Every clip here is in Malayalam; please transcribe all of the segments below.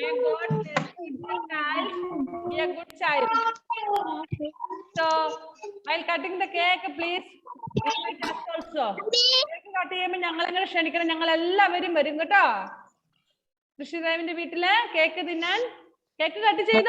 May God bless you, child. Be a good child. So, while cutting the cake, please invite us also. Cake cut ചെയ്യുമ്പോൾ ഞങ്ങളെങ്ങനെ ക്ഷണിക്കണം, ഞങ്ങൾ എല്ലാവരും വരും കേട്ടോ. കൃഷിദേവിന്റെ വീട്ടില് കേക്ക് തിന്നാൻ. കേക്ക് കട്ട് ചെയ്തു.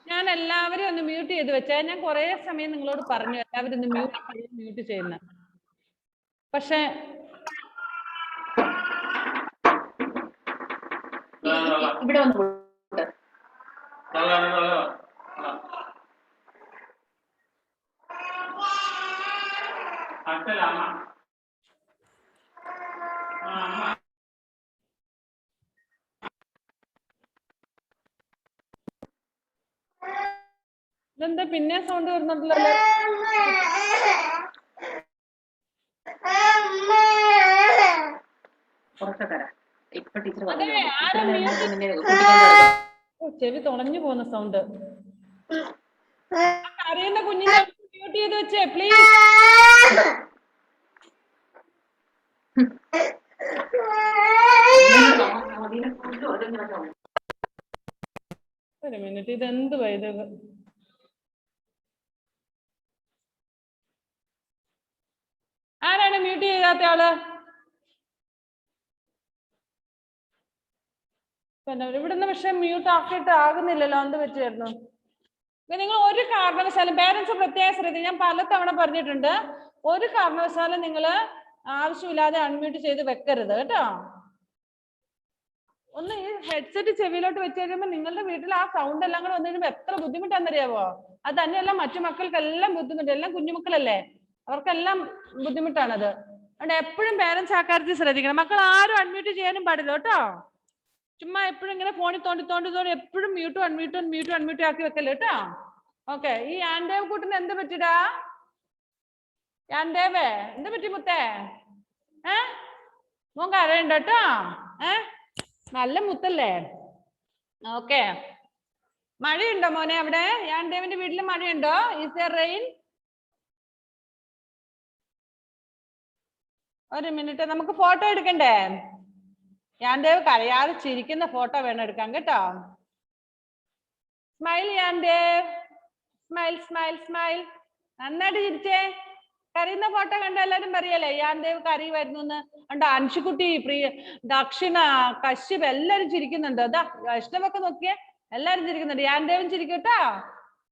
ഞാൻ എല്ലാവരും ഒന്ന് മ്യൂട്ട് ചെയ്ത് വെച്ചാൽ ഞാൻ കുറെ സമയം നിങ്ങളോട് പറഞ്ഞു എല്ലാവരും ഒന്ന് മ്യൂട്ട് ചെയ്യുന്ന. പക്ഷെ ഇവിടെ വന്നു ഇതെന്താ പിന്നെ സൗണ്ട് വരുന്നുണ്ടല്ലോ? ചെവി തുളഞ്ഞു പോകുന്ന സൗണ്ട്. അറിയുന്ന കുഞ്ഞിനെ മ്യൂട്ട് ചെയ്ത് വെച്ചേ പ്ലീസ്. ഒരു മിനിറ്റ്, ഇതെന്ത് ഇത്? ആരാണ് മ്യൂട്ട് ചെയ്യാത്ത ആള്? ഇവിടുന്ന് പക്ഷെ മ്യൂട്ട് ആക്കിയിട്ട് ആകുന്നില്ലല്ലോ, എന്ത് പറ്റിയായിരുന്നു? നിങ്ങൾ ഒരു കാരണവശാലും പേരൻസ് പ്രത്യേകം ശ്രദ്ധിക്കുക. ഞാൻ പലതവണ പറഞ്ഞിട്ടുണ്ട്, ഒരു കാരണവശാലും നിങ്ങൾ ആവശ്യമില്ലാതെ അൺമ്യൂട്ട് ചെയ്ത് വെക്കരുത് കേട്ടോ. ഒന്ന് ഈ ഹെഡ്സെറ്റ് ചെവിയിലോട്ട് വെച്ച് കഴിയുമ്പോൾ നിങ്ങളുടെ വീട്ടിൽ ആ സൗണ്ട് എല്ലാം കൂടെ വന്നു കഴിയുമ്പോൾ എത്ര ബുദ്ധിമുട്ടാണെന്നറിയാവോ? അത് തന്നെയല്ല മറ്റു മക്കൾക്കെല്ലാം ബുദ്ധിമുട്ട്, എല്ലാം കുഞ്ഞുമക്കളല്ലേ, അവർക്കെല്ലാം ബുദ്ധിമുട്ടാണത്. അതുകൊണ്ട് എപ്പോഴും പേരൻസ് ആ കാര്യത്തിൽ ശ്രദ്ധിക്കണം. മക്കൾ ആരും അൺമ്യൂട്ട് ചെയ്യാനും പാടില്ല കേട്ടോ. ചുമ്മാ എപ്പോഴും ഇങ്ങനെ ഫോണിൽ തോണ്ടി എപ്പോഴും മ്യൂട്ട് ആക്കി വെക്കല്ലേ കേട്ടോ. ഓക്കെ, ഈ യാൻദേവ് കൂട്ടിന് എന്ത് പറ്റിടാ? യാൻദേവേ എന്ത് പറ്റി മുത്തേ? മോൻ കരയുണ്ട് കേട്ടോ. നല്ല മുത്തല്ലേ? ഓക്കെ, മഴയുണ്ടോ മോനെ അവിടെ? യാൻദേവിന്റെ വീട്ടിൽ മഴയുണ്ടോ? Is there rain? ഒരു മിനിറ്റ്, നമുക്ക് ഫോട്ടോ എടുക്കണ്ടേ? യാൻദേവ് കരയാതെ ചിരിക്കുന്ന ഫോട്ടോ വേണം എടുക്കാൻ കേട്ടോ. Smile Yandev, smile smile smile. നന്നായിട്ട് ചിരിച്ചേ. കരയുന്ന ഫോട്ടോ കണ്ട എല്ലാരും പറയല്ലേ യാൻദേവ് കരയുമായിരുന്നു എന്ന്. കണ്ടോ അൻഷുക്കുട്ടി, പ്രിയ, ദക്ഷിണ, കശ്യപ് എല്ലാരും ചിരിക്കുന്നുണ്ട്. അതാ വൈഷ്ണവൊക്കെ നോക്കിയേ, എല്ലാരും ചിരിക്കുന്നുണ്ട്. യാൻദേവും ചിരിക്കട്ടോ.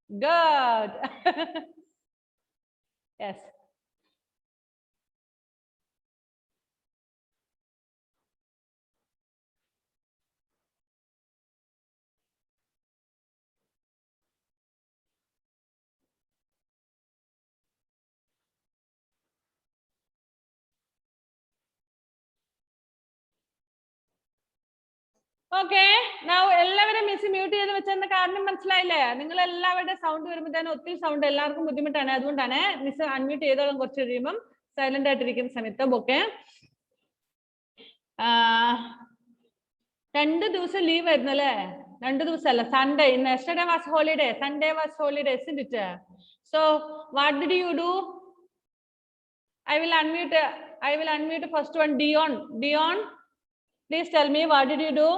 ഗുഡ്. യെസ്. ഓക്കെ, എല്ലാവരും മിസ് മ്യൂട്ട് ചെയ്ത് വെച്ചതിന്റെ കാരണം മനസ്സിലായില്ലേ? നിങ്ങൾ എല്ലാവരുടെ സൗണ്ട് വരുമ്പോഴത്തേനും ഒത്തിരി സൗണ്ട് എല്ലാവർക്കും ബുദ്ധിമുട്ടാണ്. അതുകൊണ്ടാണ് മിസ് അൺമ്യൂട്ട് ചെയ്തോളം കുറച്ച് കഴിയുമ്പം സൈലന്റ് ആയിട്ടിരിക്കുന്ന സമയത്ത്. ഓക്കെ, 2 ദിവസം ലീവ് ആയിരുന്നു അല്ലേ? 2 ദിവസമല്ല, Sunday. Yesterday was holiday, Sunday was holiday, isn't it? So what did you do? I will unmute first one. Dion, please tell me, what did you do?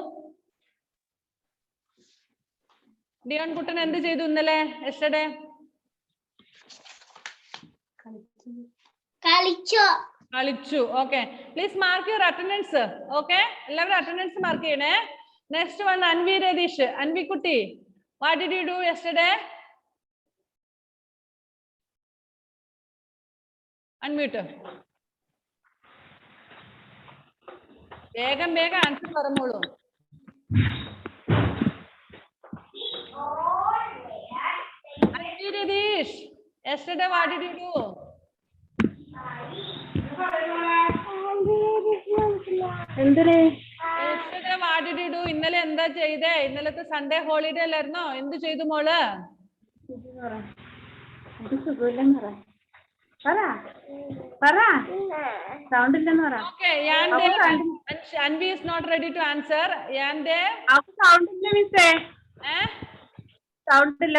Dion കുട്ടൻ എന്ത് ചെയ്തു ഇന്നലെ? യെസ്റ്റർഡേ കളിച്ചു. Okay, please mark your attendance. Okay, എല്ലാവരും അറ്റൻഡൻസ് മാർക്ക് ചെയ്യണേ. Next one Anvi Ratheesh. അൻവി കുട്ടി, what did you do yesterday? Unmute. വേഗം ആൻസർ പറഞ്ഞോളൂ. Radish, yesterday what did you do? Yesterday what did you do? ഇന്നലെ എന്താ ചെയ്തേ? ഇന്നലത്തെ സൺഡേ ഹോളിഡേ അല്ലായിരുന്നോ? എന്ത് ചെയ്തു മോള്? സൗണ്ട് ഇല്ലെന്ന് പറ. Okay, Anvi is not ready to answer. Yandev. അവക്ക് സൗണ്ട് ഇല്ല മിസ്സേ. സൗണ്ട് ഇല്ല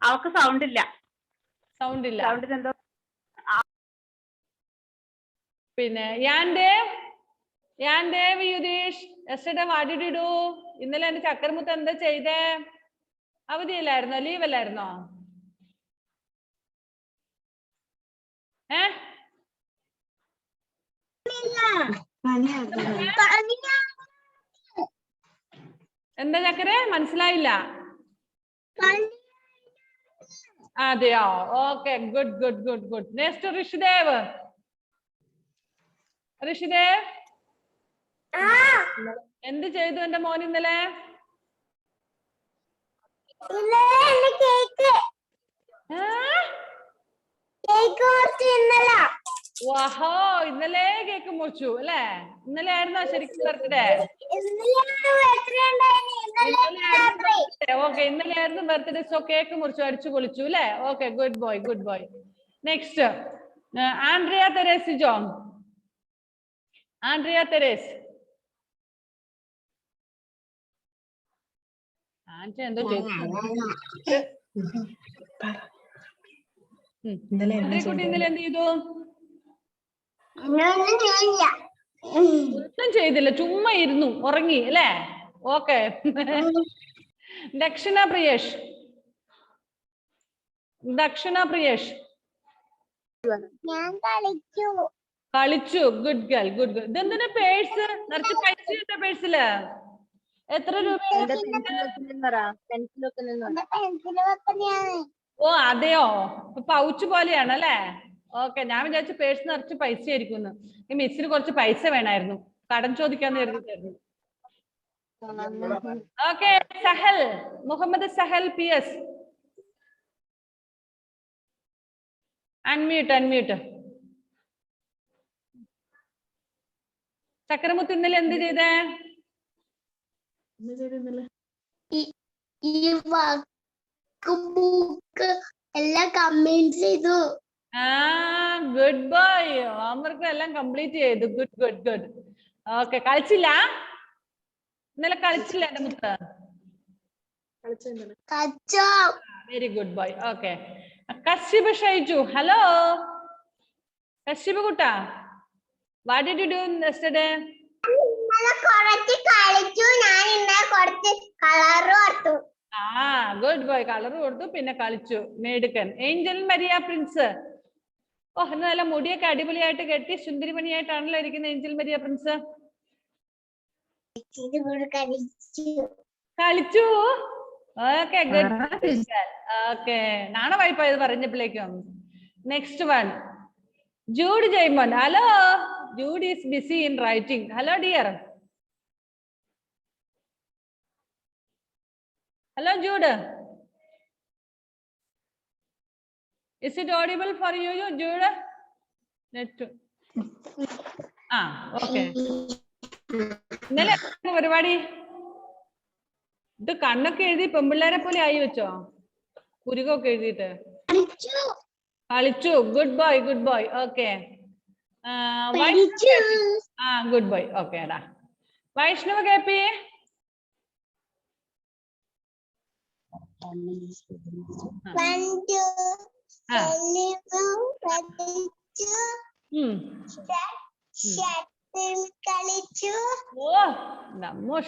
അവക്ക് സൗണ്ട് ഇല്ല. സൗണ്ടിന് എന്തോ. പിന്നെ Yandev Yudish, yesterday what did you do? ഇന്നലെ എന്റെ ചക്കരമുത്ത് എന്താ ചെയ്തേ? അവധിയില്ലായിരുന്നോ? ലീവ് അല്ലായിരുന്നോ? എന്താ ചക്കരെ മനസ്സിലായില്ല? അതെയോ? Okay, good. നെക്സ്റ്റ് ഋഷിദേവ്. എന്ത് ചെയ്തു എന്റെ മോൻ ഇന്നലെ? വാഹോ, ഇന്നലെ കേക്ക് മുറിച്ചു അല്ലേ? ഇന്നലെ ആയിരുന്നോ ശരിക്കും ബർത്ത്ഡേ? ഓക്കെ, ഇന്നലെ ആയിരുന്നു ബർത്ത്ഡേ. സോ കേക്ക് മുറിച്ചു, അടിച്ചു പൊളിച്ചു അല്ലേ? Okay, good boy. Next Andrea Therese John. Andrea Therese. Andrea എന്തോ ചെയ്തു. കുട്ടി ഇന്നലെ എന്ത് ചെയ്തു? ഒന്നും ചെയ്തില്ല, ചുമ്മാ ഇരുന്നു, ഉറങ്ങി അല്ലേ? ഓക്കെ. ദക്ഷിണ പ്രിയേഷ്. കളിച്ചു. Good girl. ഇതെന്തിനാ പേഴ്സ് നിറച്ച് പൈസ ഉണ്ട് പേഴ്സില്? എത്ര രൂപ? ഓ അതെയോ, പൗച്ച് പോലെയാണ് അല്ലേ? ഓക്കെ, ഞാൻ വിചാരിച്ചു പേഴ്സ് നിറച്ച് പൈസ ആയിരിക്കുന്നു. ഈ മിസ്സിന് കുറച്ച് പൈസ വേണമായിരുന്നു, കടം ചോദിക്കാന്ന് കരുതിട്ടായിരുന്നു. Okay, Sahal, Muhammad Sahal PS. Unmute. ചക്രമുത്ത് ഇന്നലെ എന്ത് ചെയ്തേ? എല്ലാം കംപ്ലീറ്റ് ചെയ്തു. Good boy. ഹോംവർക്ക് എല്ലാം കംപ്ലീറ്റ് ചെയ്തു. ഗുഡ്. ഓക്കെ, കളിച്ചില്ല ഇന്നലെ? കളിച്ചില്ല എന്റെ മുത്ത്? Very good boy. Okay, Kashyap Shaiju. Hello Kashyap കുട്ടാ, what did you do yesterday? Good boy. Colour കൊടുത്തു, പിന്നെ കളിച്ചു. മേടുക്കൻ. Angel Maria Prince. ഓ, നല്ല മുടിയൊക്കെ അടിപൊളിയായിട്ട് കെട്ടി സുന്ദരിമണിയായിട്ടാണല്ലോ ഇരിക്കുന്നത് ഏഞ്ചൽ മരിയ പ്രിൻസ്. കളിച്ചു. Okay, good. ഓക്കെ, നാണവായിപ്പോയത് പറഞ്ഞപ്പോഴേക്കും. Next one Jude Jaimon. Hello, Jude is busy in writing. Hello dear. Hello Jude. Is it audible for you, Jude? Okay. ഇന്നലെ പരിപാടി ഇത് കണ്ണൊക്കെ എഴുതി പെമ്പിള്ളേരെ പോലെ ആയി വെച്ചോ? കുരുകൊക്കെ എഴുതിയിട്ട് കളിച്ചു. Good boy. Okay, good boy. Okay എടാ. വൈഷ്ണവ് KP.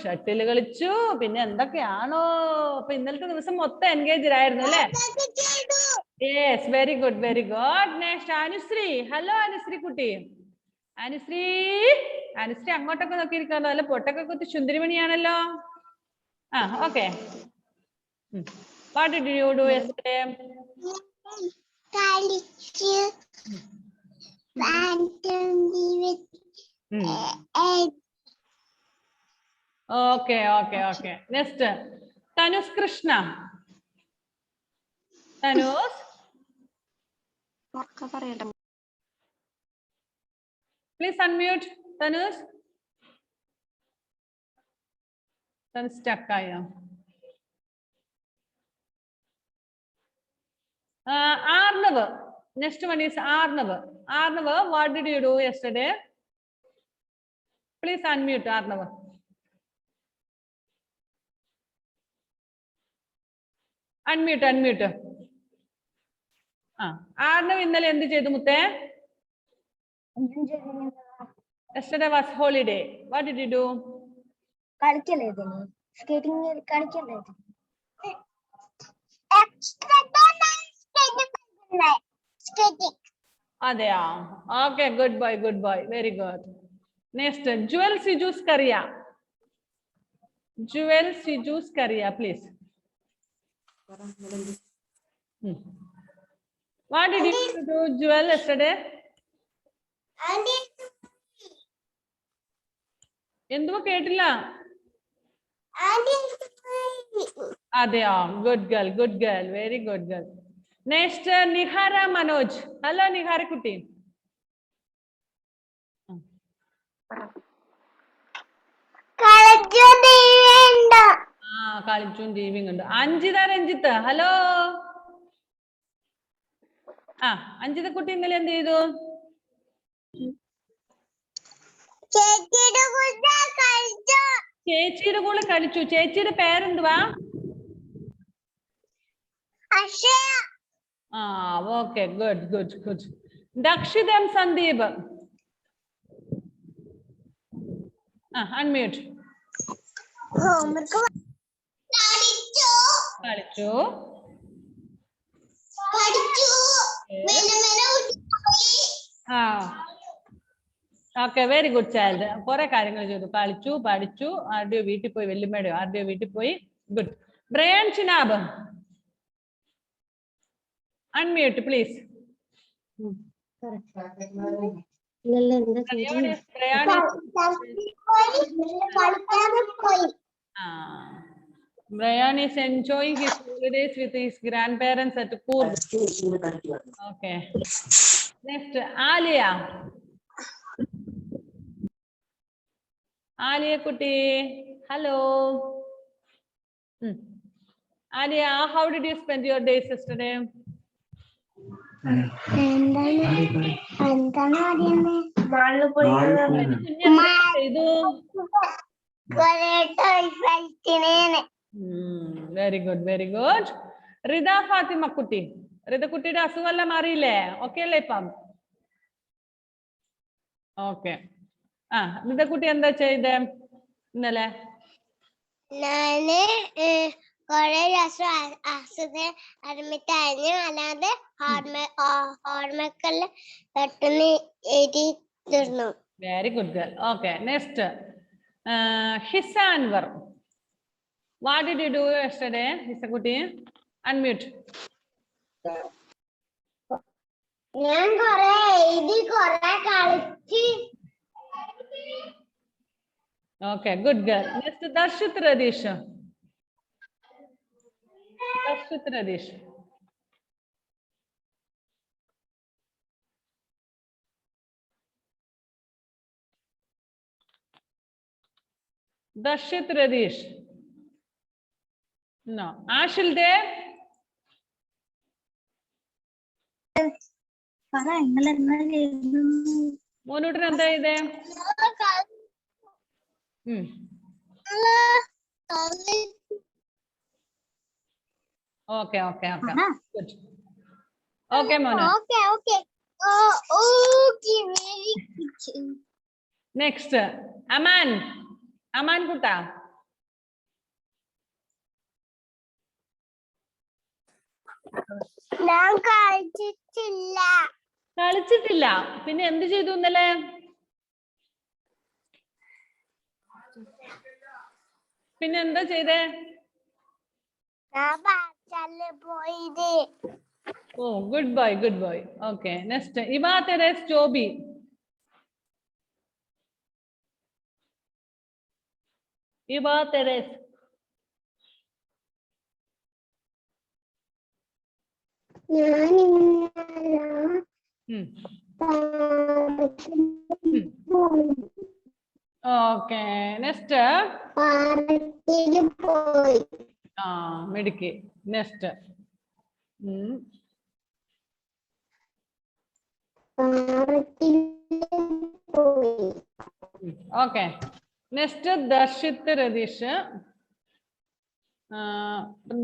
ഷട്ടിൽ കളിച്ചു. പിന്നെ എന്തൊക്കെയാണോ. അപ്പൊ ഇന്നലത്തെ ദിവസം മൊത്തം എൻഗേജ്ഡ് ആയിരുന്നു അല്ലേ? Yes, very good. Next Anushree. Hello Anushree കുട്ടി. അനുശ്രീ അങ്ങോട്ടൊക്കെ നോക്കിയിരിക്കാനോ? അല്ല, പൊട്ടൊക്കെ കുത്തി സുന്ദരിമണിയാണല്ലോ. Okay. What did you do yesterday? Okay. Next, Tanus Krishna. Tanus. Please unmute. Tanus stuck. Arnav. Next one is Arnav. Arnav, what did you do yesterday? Please unmute, Arnav. Unmute. Arnav, ഇന്നലെ എന്ത് ചെയ്തു മുത്തേ? Yesterday was holiday. What did you do? അതെയാ? Okay, good boy. Very good. Next, Jewel Sijus Karia. Jewel Sijus Karia, please. What did you do, Jewel, yesterday? എന്തുവാ കേട്ടില്ല? അതെയോ? Good girl. Very good girl. Next, Nihara Manoj. Hello, Nihara Kutti. കളിച്ചും ടിവിയും കണ്ടു. അഞ്ജിത രഞ്ജിത്ത്, ഹലോ. അഞ്ജിത കുട്ടി ഇന്നലെ എന്ത് ചെയ്തു? ചേച്ചിയുടെ കൂടെ കളിച്ചു. ചേച്ചിയുടെ പേരെന്തുവാ? Okay, good. Dakshitham Sandeep. Unmute. കളിച്ചു. Okay, very good child. കുറെ കാര്യങ്ങൾ ചെയ്തു. കളിച്ചു, പഠിച്ചു. ആരുടെയോ വീട്ടിൽ പോയി, വെല്ലുമ്മയുടെയോ ആരുടെയോ വീട്ടിൽ പോയി. Good. Brian Chenab, unmute please. Brian is enjoying his holidays with his grandparents at Coorg. Okay. Next, Alia. Alia Kutti, hello. Alia, how did you spend your days yesterday? Very good. Rida Fatima Kutti. Rida Kuttide അസുഖമെല്ലാം മാറിയില്ലേ? ഓക്കെ അല്ലേ ഇപ്പം? ഓക്കെ. Rida കുട്ടി എന്താ ചെയ്തേ ഇന്നലെ? ഞാന് കൊറേ ദിവസം അഡ്മിറ്റ് ആയിരുന്നു. അല്ലാതെ ഹോംവർക്കെല്ലാം പെട്ടെന്ന് എഴുതി തീർന്നു. Very good girl. Okay, next Hisanvar. What did you do yesterday, Hisakutti? Unmute. ഞാൻ കൊറേ എഴുതി, കൊറേ കളിച്ച്. Okay, good girl. Next, Darshit Radish. Darshit Radish. No. Ashil there? മോനൂട്ടിന് എന്താ ചെയ്തേ? Okay. Good. Okay, Mona. Okay. Very good. Next, Aman Kutta. ഞാൻ കളിച്ചിട്ടില്ല. പിന്നെ എന്ത് ചെയ്തു ഇന്നലെ? പിന്നെ എന്താ ചെയ്തേ? Oh, good boy. Okay, next, Iba Teres Joby. Iba Teres. Okay, next. Medicare. Next. Okay. Next, Darshit Radish.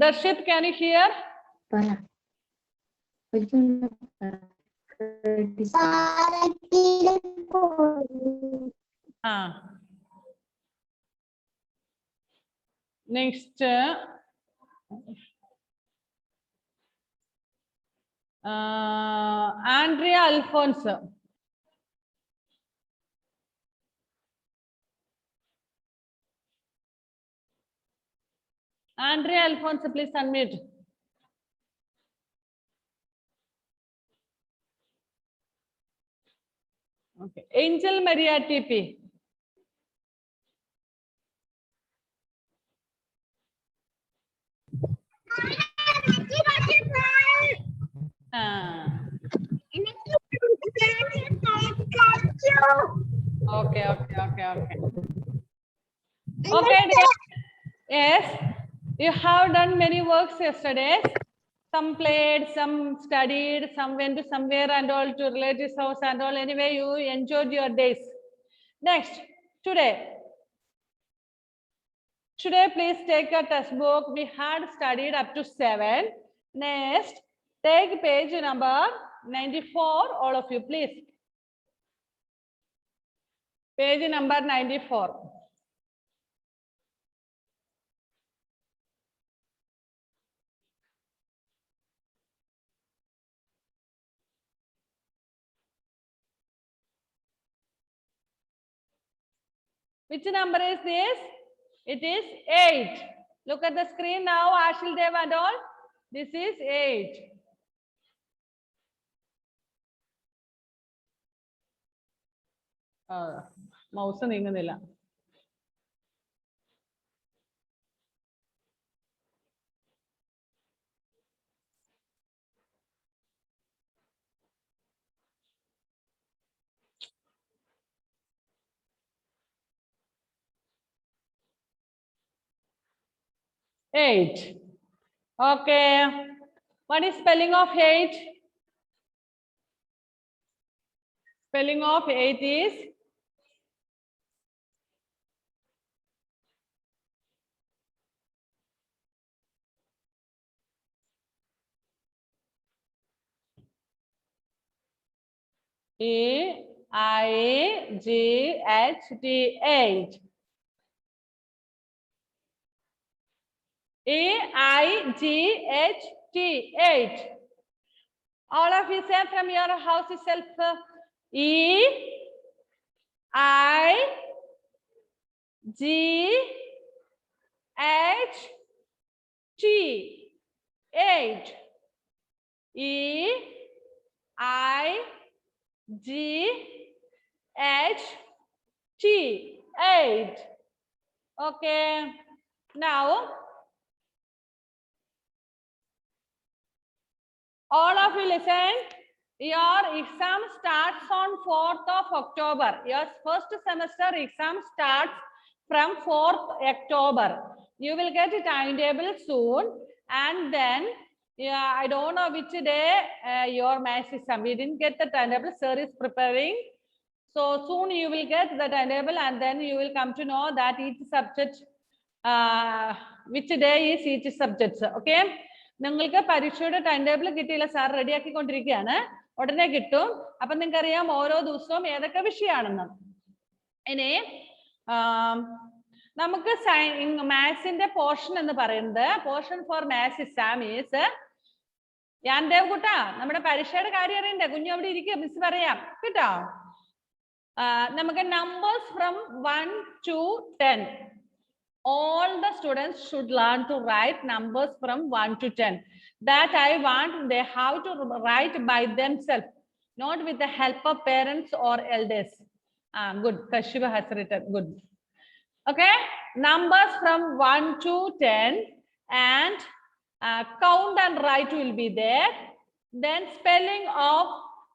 Darshit, can you hear? Next, Andrea Alfonso. Andrea Alfonso, please unmute. Okay. Angel Maria TP. Okay. Okay, dear. Yes, you have done many works yesterday. Some played, some studied, some went to somewhere and all to relatives' house and all. Anyway, you enjoyed your days. Next, today. Today, please take a test book. We had studied up to 7. Next, take page number 94, all of you, please. Page number 94. Which number is this? It is 8. Look at the screen now, Ashil Dev and all. This is 8. Mouse ningunnilla. Eight. Okay. What is spelling of 8? Spelling of 8 is E-I-G-H-T, 8. E-I-G-H-T, 8. All of you say from your house itself. E-I-G-H-T, 8. E-I-G-H-T, 8. Okay. Now, all of you listen. Your exam starts on 4th of October. Your first semester exam starts from 4th October. You will get a timetable soon. And then, yeah, I don't know which day your maths exam. We didn't get the timetable. Sir is preparing. So soon you will get the timetable and then you will come to know that each subject, which day is each subject. Okay? നിങ്ങൾക്ക് പരീക്ഷയുടെ ടൈം ടേബിൾ കിട്ടിയില്ല, സാർ റെഡിയാക്കി കൊണ്ടിരിക്കുകയാണ്, ഉടനെ കിട്ടും. അപ്പൊ നിങ്ങൾക്ക് അറിയാം ഓരോ ദിവസവും ഏതൊക്കെ വിഷയമാണെന്ന്. ഇനി നമുക്ക് മാത്സിന്റെ പോർഷൻ എന്ന് പറയുന്നത്, portion for maths exam is, ഞാൻ ദേവ്കുട്ടാ നമ്മുടെ പരീക്ഷയുടെ കാര്യം അറിയണ്ടേ? കുഞ്ഞു അവിടെ ഇരിക്കുക, മിസ് പറയാം കേട്ടോ. നമുക്ക് numbers from 1 to 10. All the students should learn to write numbers from 1 to 10. That I want they have to write by themselves, not with the help of parents or elders. Good. Kashiva has written. Good. Okay. Numbers from 1 to 10 and count and write will be there. Then spelling of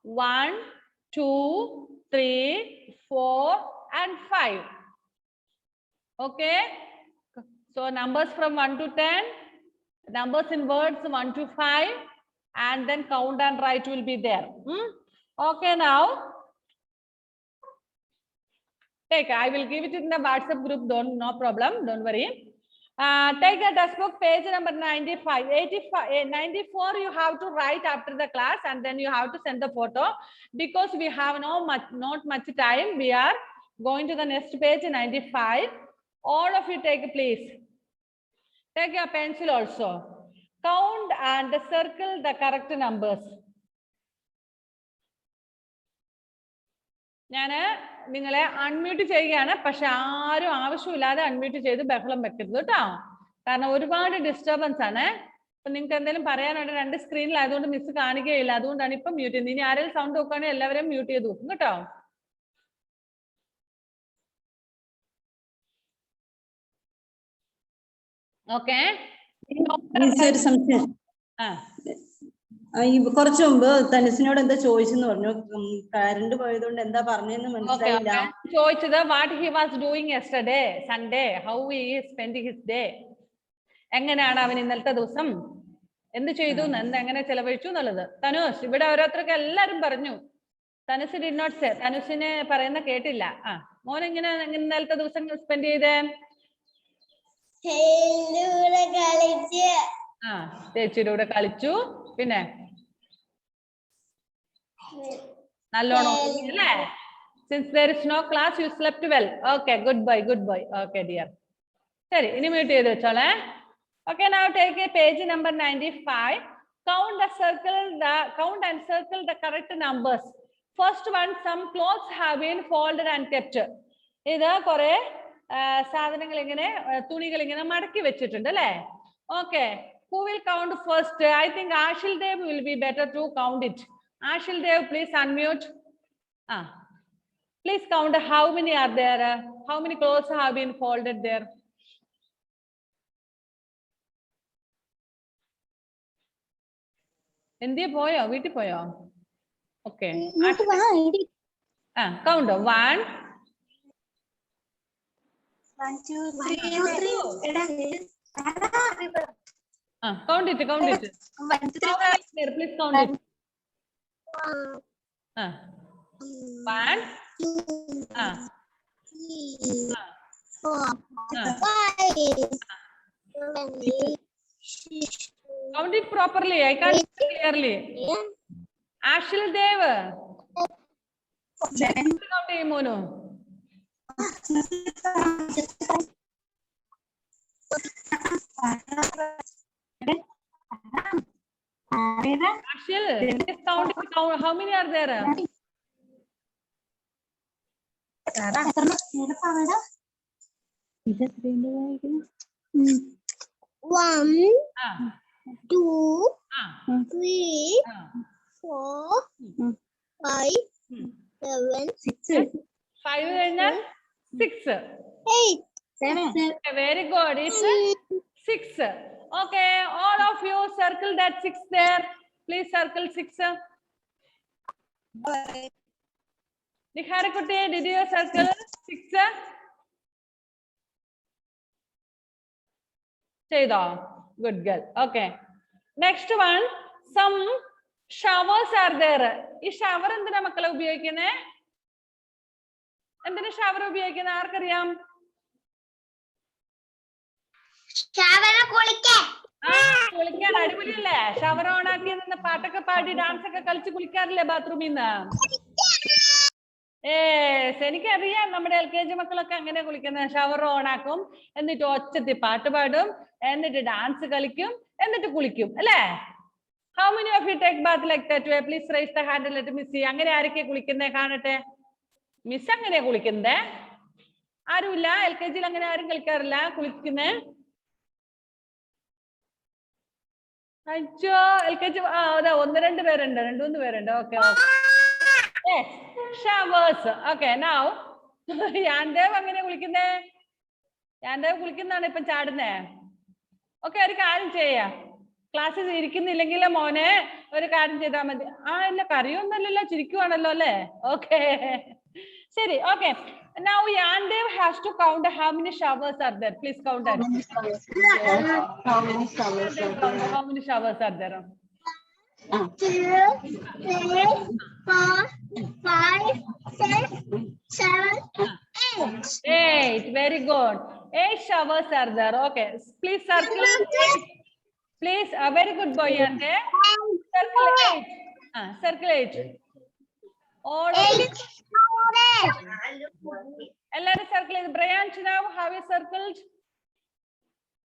1, 2, 3, 4 and 5. Okay. So numbers from 1 to 10, numbers in words 1 to 5, and then count and write will be there. Okay, now take. I will give it in the WhatsApp group. No problem. Don't worry. Take a textbook, page number 95. 94 you have to write after the class, and then you have to send the photo, because we have not much time. We are going to the next page, 95. All of you take, please. Take your pencil also. Count and circle the correct numbers. ഞാൻ നിങ്ങളെ അൺമ്യൂട്ട് ചെയ്യുകയാണ്, പക്ഷെ ആരും ആവശ്യമില്ലാതെ അൺമ്യൂട്ട് ചെയ്ത് ബഹളം വെക്കരുത് കേട്ടോ, കാരണം ഒരുപാട് ഡിസ്റ്റർബൻസ് ആണ്. അപ്പൊ നിങ്ങൾക്ക് എന്തെങ്കിലും പറയാനുണ്ട്, 2 സ്ക്രീനിലായതുകൊണ്ട് മിസ് കാണിക്കുകയില്ല, അതുകൊണ്ടാണ് ഇപ്പൊ മ്യൂട്ട് ചെയ്യുന്നത്. ഇനി ആരെങ്കിലും സൗണ്ട് നോക്കുകയാണെങ്കിൽ എല്ലാവരെയും മ്യൂട്ട് ചെയ്ത് നോക്കും കേട്ടോ. ഓക്കെ, കുറച്ചു മുമ്പ് തനിസിനോട് എന്താ ചോദിച്ചെന്ന് പറഞ്ഞു, കറണ്ട് പോയതുകൊണ്ട് എന്താ പറഞ്ഞെന്ന് മനസ്സിലായില്ല. ചോദിച്ചത് what he was doing yesterday Sunday, how he spend his day, എങ്ങനെയാണ് അവൻ ഇന്നലത്തെ ദിവസം എന്ത് ചെയ്തു, എങ്ങനെ ചെലവഴിച്ചു എന്നുള്ളത്. തനുഷ്, ഇവിടെ ഓരോരുത്തർക്ക് എല്ലാരും പറഞ്ഞു. തനുസ് ഡിഡ് നോട്ട് സേ, തനുഷിനെ പറയുന്ന കേട്ടില്ല. മോൻ എങ്ങനെ ഇന്നലത്തെ ദിവസം സ്പെൻഡ് ചെയ്തേ? ചേച്ചിയുടെ കൂടെ കളിച്ചു, പിന്നെ നല്ലോണം അല്ലേ? Since there is no class, you slept well. Okay, good boy, good boy. Okay, dear. ശരി, ഇനി മ്യൂട്ട് ചെയ്ത് വെച്ചോളേ. Okay, now take a page number 95. Count and circle the correct numbers. First one, some clothes have been folded and kept. ഇത് കുറെ സാധനങ്ങൾ ഇങ്ങനെ തുണികൾ ഇങ്ങനെ മടക്കി വെച്ചിട്ടുണ്ട് അല്ലേ? Okay, who will count first? I think Ashil Dev will be better to count it. Ashil Dev, please unmute. Please count how many are there. How many clothes have been folded there? എന്തിയെ പോയോ? വീട്ടിൽ പോയോ? Okay, count 1 2 3. Count it. Please count it. 1 2 3 4 5 6. Count it properly. I can't see clearly. Ashil Dev. Count it, Mono. Ashil, count. How many are there? 1 2 3 4 5 7 6. 5 കഴിഞ്ഞാൽ 6 8 7. Very good. It's 6. Okay, all of you circle that 6 there. Please circle 6. Niharikutti, did you circle 6? Cheyda, good girl. Okay, next one, some showers are there. Is shower endina makkale ubhayikkunne? Endina shower ubhayikkunne aarkariyam? shower കുളിക്കാൻ. കുളിക്കാൻ അടിപൊളിയല്ലേ? ഷവർ ഓൺ ആക്കി നിന്ന് പാട്ടൊക്കെ പാടി ഡാൻസ് ഒക്കെ കളിച്ച് കുളിക്കാറില്ലേ ബാത്റൂമിൽ നിന്ന്? എനിക്കറിയാം, നമ്മുടെ LKG മക്കളൊക്കെ അങ്ങനെ കുളിക്കുന്നത്. ഷവർ ഓൺ ആക്കും, എന്നിട്ട് ഒച്ചത്തിൽ പാട്ട് പാടും, എന്നിട്ട് ഡാൻസ് കളിക്കും, എന്നിട്ട് കുളിക്കും അല്ലേ? How many of you take bath like that way? Please raise the hand and let me see. അങ്ങനെ ആരൊക്കെ കുളിക്കുന്നേ കാണട്ടെ. മിസ് അങ്ങനെയാ കുളിക്കുന്നേ? ആരുമില്ല? LKG അങ്ങനെ ആരും കളിക്കാറില്ല കുളിക്കുന്നേ? അയ്യോ, LKG അതാ 1-2 പേരുണ്ട്, 2-3 പേരുണ്ട്. Okay, showers. ഓക്കെ, നൗ യാൻദേവ് അങ്ങനെ കുളിക്കുന്നേ? യാൻദേവ് കുളിക്കുന്നതാണ് ഇപ്പം ചാടുന്നേ? ഓക്കെ, ഒരു കാര്യം ചെയ്യാ, ക്ലാസ്സിൽ ഇരിക്കുന്നില്ലെങ്കിൽ മോനെ ഒരു കാര്യം ചെയ്താൽ മതി. ഇല്ല, കറിയൊന്നുമല്ലല്ലോ, ചിരിക്കുവാണല്ലോ അല്ലേ? ഓക്കെ, ശരി. Okay, now Yandev has to count how many showers are there. Please count that. How many showers are there? 2, 3, 4, 5, 6, 7, 8. 8. Very good. 8 showers are there. Okay. Please circle 8. Please, a very good boy, Yante. Circle 8. Circle 8. All of you. Circle. Brian Chinav, have you circled?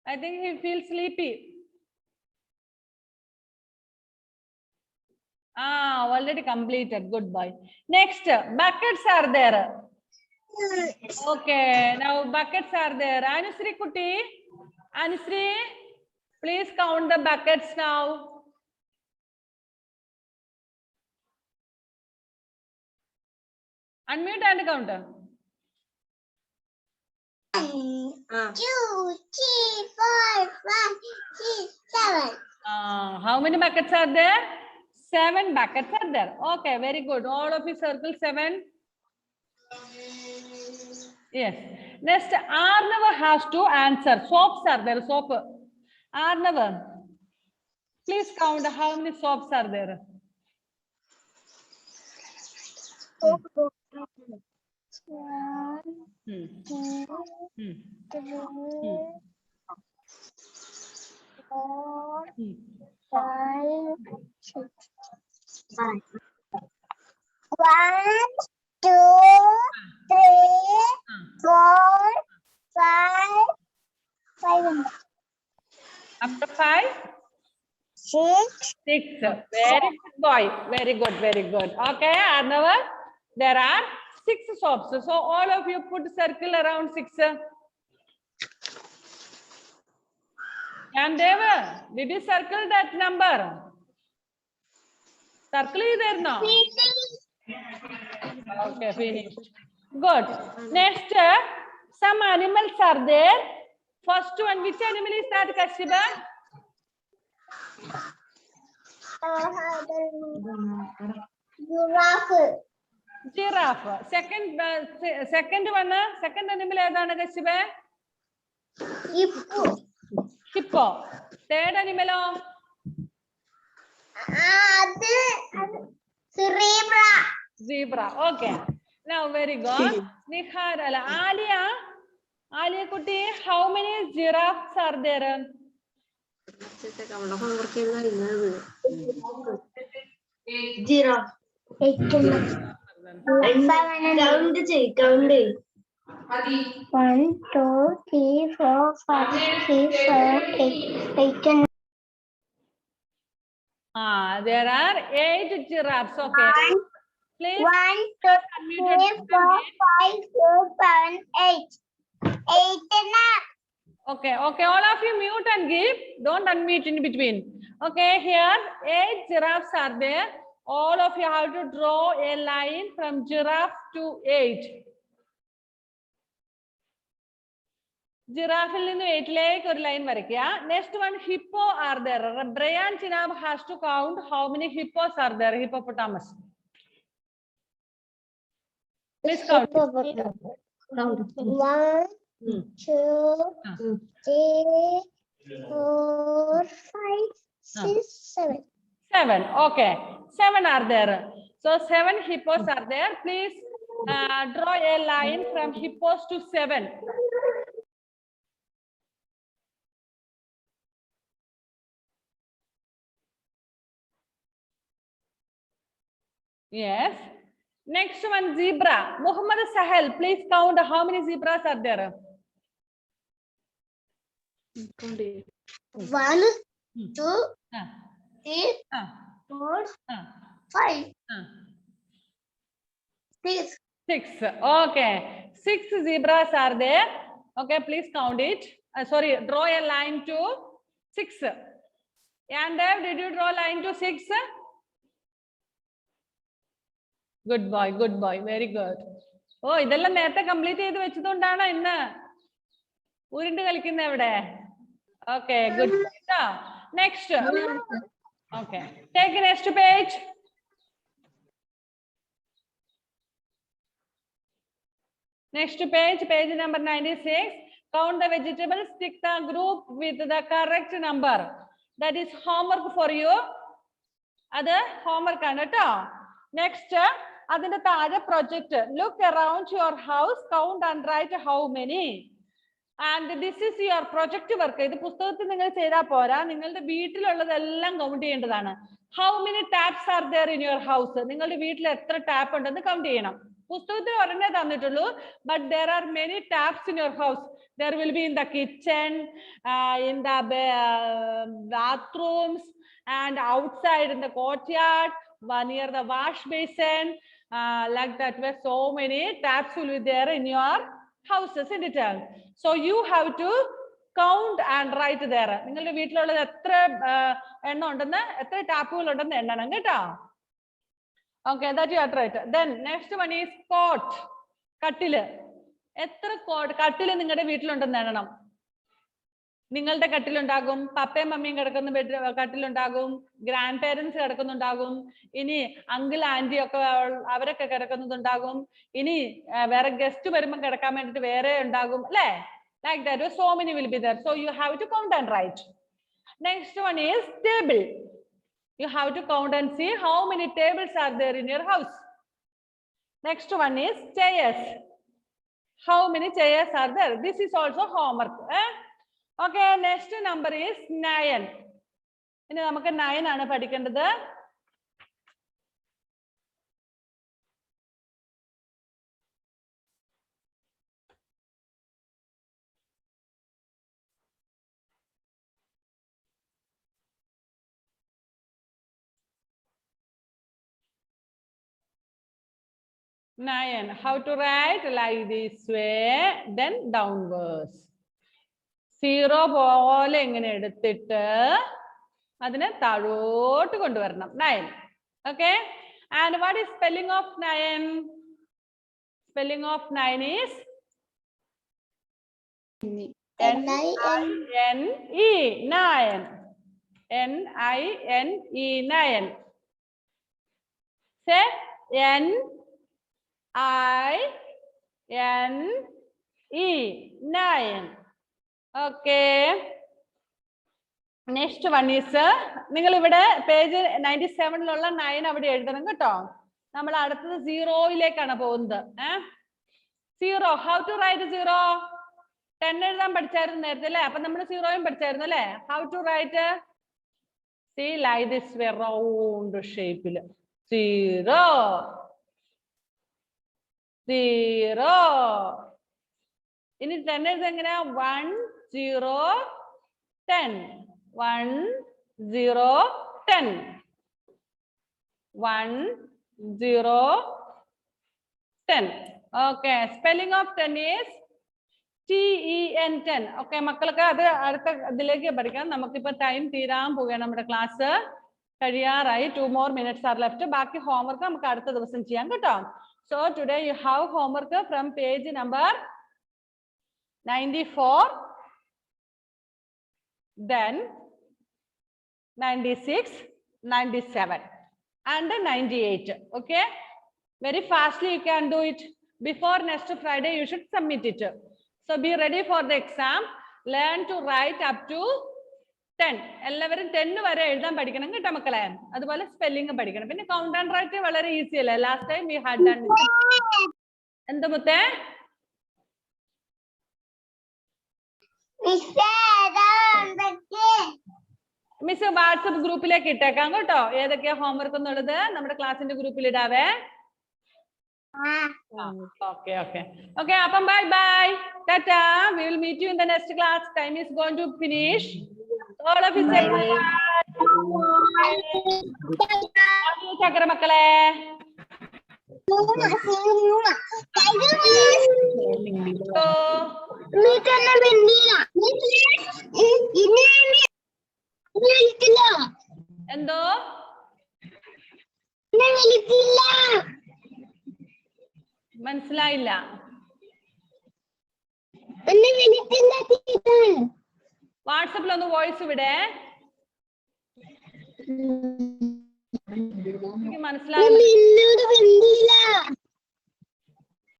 I think he feels sleepy. Already completed. Good boy. Next, buckets are there. Okay, now buckets are there. Anusri Kuti, Anusri, please count the buckets now. Unmute and count. 1, 2, 3, 4, 5, 6, 7. How many buckets are there? 7 buckets are there. Okay, very good. All of you circle 7. Yes. Next, Arnav has to answer. Soaps are there. Soap. Arnav, please count how many soaps are there. Four, 5, 6, 7. 1, 2, 3, 4, 5, 5. After 5? 6. 6. Very good boy. Very good. Very good. Okay, Arnav, there are 6 soaps. So all of you put circle around 6. And Deva, did you circle that number? Circle is there now. Okay, finished. Good. Next, some animals are there. First one, which animal is that, Kashiba? Giraffe. Giraffe. Second one, second animal is Kashiba? Hippo. Hippo. Third animal? Zebra. Zebra. Okay. Now, very good. Alia. Alia Kuti, how many giraffes are there? Giraffe. 8. 1, 2, 3, 4, 5, 6, 7, 8. There are 8 giraffes. Okay. Please. 1, 2, 3, 4, 5, 6, 7, 8. 8 enough. Okay, okay. All of you mute and give. Don't unmute in between. Okay, here 8 giraffes are there. All of you have to draw a line from giraffe to 8. Giraffe in the 8 leg or line varikya. Next one, hippo are there. Brian Chinab has to count how many hippos are there. Hippopotamus. Please count. 1, 2, 3, 4, 5, 6, 7. 7. Okay. 7 are there. So 7 hippos are there. Please draw a line from hippos to 7. Yes. Next one, zebra. Muhammad Sahel, please count how many zebras are there. 1, 2, 3, 4, 5, 6. 6. Okay. 6 zebras are there. Okay, please count it. Sorry, draw a line to 6. Yandev, did you draw a line to 6? Good boy, good boy. Very good. Oh, idellam nethe complete cheyidu vechidondana inna urindu kalikkunna evade. Okay, good. Next. Okay. Take the next page. Next page, page number 96. Count the vegetables, tick the group with the correct number. That is homework for you. അത് ഹോംവർക്ക് ആണ് കേട്ടോ. നെക്സ്റ്റ് അതിന്റെ താഴെ project. Look around your house, count and write how many. And this is your project work. ഇത് പുസ്തകത്തിൽ നിങ്ങൾ ചെയ്താൽ പോരാ, നിങ്ങളുടെ വീട്ടിലുള്ളതെല്ലാം കൗണ്ട് ചെയ്യേണ്ടതാണ്. How many taps are there in your house? നിങ്ങളുടെ വീട്ടിൽ എത്ര ടാപ്പ് ഉണ്ടെന്ന് കൗണ്ട് ചെയ്യണം. പുസ്തകത്തിൽ ഒരെണ്ണേ തന്നിട്ടുള്ളൂ, but there are many taps in your house. There will be in the kitchen, in the bathrooms, and outside in the courtyard, near the wash basin, like that. Where so many taps will be there in your houses, isn't it? So you have to count and write there. നിങ്ങളുടെ വീട്ടിലുള്ളത് എത്ര എണ്ണം ഉണ്ടെന്ന്, എത്ര ടാപ്പുകൾ ഉണ്ടെന്ന് എണ്ണണം കേട്ടോ. Okay, that you are right. Then next one is cot. കട്ടില്. എത്ര കട്ടില് നിങ്ങളുടെ വീട്ടിലുണ്ടെന്ന് എണ്ണണം. നിങ്ങളുടെ കട്ടിലുണ്ടാകും, പപ്പയും മമ്മിയും കിടക്കുന്ന കട്ടിലുണ്ടാകും, ഗ്രാൻഡ് പേരൻസ് കിടക്കുന്നുണ്ടാകും, ഇനി അങ്കിൾ ആന്റി ഒക്കെ അവരൊക്കെ കിടക്കുന്നതുണ്ടാകും, ഇനി വേറെ ഗസ്റ്റ് വരുമ്പോൾ കിടക്കാൻ വേണ്ടിട്ട് വേറെ ഉണ്ടാകും അല്ലേ. Like that, so many will be there. So you have to count and write. Next one is table. You have to count and see how many tables are there in your house. Next one is chairs. How many chairs are there? This is also homework. Okay, next number is 9. ഇനി നമുക്ക് 9 ആണ് പഠിക്കേണ്ടത്. Nine. How to write? Like this way, then downwards. 0 പോലെ ഇങ്ങനെ എടുത്തിട്ട് അതിനെ താഴോട്ട് കൊണ്ടുവരണം. 9. Okay. And what is spelling of 9? Spelling of 9 is N-I-N-E. 9. N-I-N-E. 9. Say N-I-N-E. 9. Okay. Next one is, നിങ്ങൾ ഇവിടെ പേജ് 97-ലുള്ള 9 അവിടെ എഴുതണം കേട്ടോ. നമ്മൾ അടുത്തത് 0-യിലേക്കാണ് പോകുന്നത്. 0. How to write 0? 10 എഴുതാൻ പഠിച്ചായിരുന്നു നേരത്തെ അല്ലേ? അപ്പൊ നമ്മൾ 0-യും പഠിച്ചായിരുന്നു അല്ലേ? How to write? See, like this way, round shape. 0. 0. ഇനി 10 എഴുതാൻ എങ്ങനെയാ? 1 0 10. 1 0 10. 1 0 10. Okay. Spelling of 10 is TEN 10. Okay, മക്കൾക്ക് അത് അടുത്ത ഇതിലേക്ക് പഠിക്കാം. നമുക്കിപ്പോ ടൈം തീരാൻ പോവുകയാണ്. നമ്മുടെ ക്ലാസ് കഴിയാറായി. 2 more minutes are left. ബാക്കി ഹോംവർക്ക് നമുക്ക് അടുത്ത ദിവസം ചെയ്യാം കേട്ടോ. So today you have homework from page number 94, then 96, 97 and 98. Okay, very fastly you can do it. Before next Friday you should submit it. So be ready for the exam. Learn to write up to 10. എല്ലാവരും 10 വരെ എഴുതാൻ പഠിക്കണം കേട്ടോ മക്കളെ. അതുപോലെ സ്പെല്ലിംഗ് പഠിക്കണം. പിന്നെ കൗണ്ട് ആൻഡ് റൈറ്റ് വളരെ ഈസി അല്ലേ? Last time we had done. എന്താ മുത്തേ? മിസ് വാട്സപ്പ് ഗ്രൂപ്പിലേക്ക് ഇട്ടേക്കാം കേട്ടോ. ഏതൊക്കെയാ ഹോംവർക്ക് എന്നുള്ളത് നമ്മുടെ ക്ലാസിന്റെ ഗ്രൂപ്പിൽ ഇടാവേ. Okay, okay. Okay, apam bye bye. Tata. We will meet you in the next class. Time is going to finish. All of you say bye. Chakra makkale. എന്തോ മനസ്സിലായില്ല? വാട്സപ്പിൽ ഒന്ന് വോയിസ് വിടെ. മനസ്സിലായില്ല.